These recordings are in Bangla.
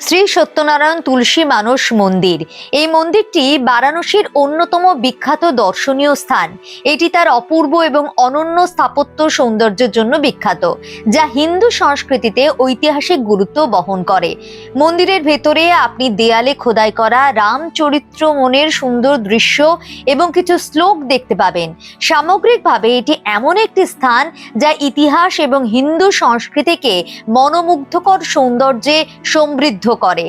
শ্রী সত্যনারায়ণ তুলসী মানস মন্দির। এই মন্দিরটি বারাণসীর অন্যতম বিখ্যাত দর্শনীয় স্থান। এটি তার অপূর্ব এবং অনন্য স্থাপত্য সৌন্দর্যের জন্য বিখ্যাত, যা হিন্দু সংস্কৃতিতে ঐতিহাসিক গুরুত্ব বহন করে। মন্দিরের ভেতরে আপনি দেয়ালে খোদাই করা রামচরিত্র মনের সুন্দর দৃশ্য এবং কিছু শ্লোক দেখতে পাবেন। সামগ্রিকভাবে এটি এমন একটি স্থান যা ইতিহাস এবং হিন্দু সংস্কৃতিকে মনোমুগ্ধকর সৌন্দর্যে সমৃদ্ধ করে।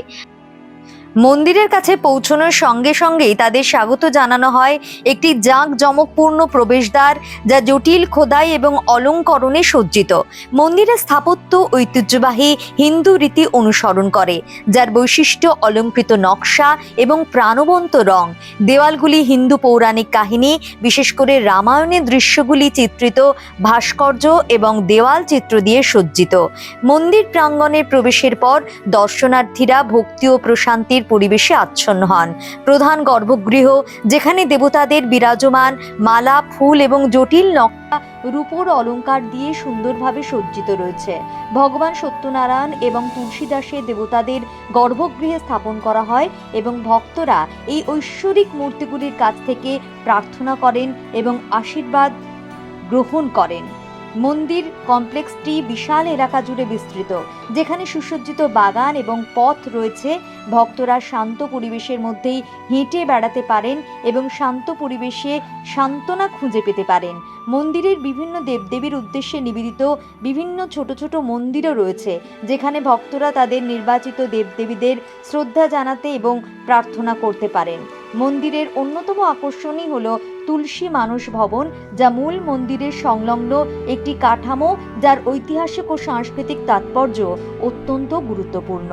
মন্দিরের কাছে পৌঁছানোর সঙ্গে সঙ্গেই তাদের স্বাগত জানানো হয় একটি জাঁকজমকপূর্ণ প্রবেশদ্বার, যা জটিল খোদাই এবং অলঙ্করণে সজ্জিত। মন্দিরের স্থাপত্য ঐতিহ্যবাহী হিন্দু রীতি অনুসরণ করে, যার বৈশিষ্ট্য অলঙ্কৃত নকশা এবং প্রাণবন্ত রং। দেওয়ালগুলি হিন্দু পৌরাণিক কাহিনী, বিশেষ করে রামায়ণের দৃশ্যগুলি চিত্রিত ভাস্কর্য এবং দেওয়াল চিত্র দিয়ে সজ্জিত। মন্দির প্রাঙ্গণে প্রবেশের পর দর্শনার্থীরা ভক্তি ও প্রশান্তির পরিবেশে আচ্ছন্ন হন। প্রধান গর্ভগৃহ, যেখানে দেবতাদের বিরাজমান মালা, ফুল এবং জটিল নকশা রূপোর অলংকার দিয়ে সুন্দরভাবে সজ্জিত রয়েছে। ভগবান সত্যনারায়ণ এবং তুলসীদাসের দেবতাদের গর্ভগৃহে স্থাপন করা হয় এবং ভক্তরা এই ঐশ্বরিক মূর্তিগুলির কাছ থেকে প্রার্থনা করেন এবং আশীর্বাদ গ্রহণ করেন। মন্দির কমপ্লেক্সটি বিশাল এলাকা জুড়ে বিস্তৃত, যেখানে সুসজ্জিত বাগান এবং পথ রয়েছে। ভক্তরা শান্ত পরিবেশের মধ্যেই হেঁটে বেড়াতে পারেন এবং শান্ত পরিবেশে সান্ত্বনা খুঁজে পেতে পারেন। মন্দিরের বিভিন্ন দেবদেবীর উদ্দেশ্যে নিবেদিত বিভিন্ন ছোট ছোট মন্দিরও রয়েছে, যেখানে ভক্তরা তাদের নির্বাচিত দেবদেবীদের শ্রদ্ধা জানাতে এবং প্রার্থনা করতে পারেন। মন্দিরের অন্যতম আকর্ষণই হলো তুলসী মানস ভবন, যা মূল মন্দিরের সংলগ্ন একটি কাঠামো, যার ঐতিহাসিক ও সাংস্কৃতিক তাৎপর্য অত্যন্ত গুরুত্বপূর্ণ।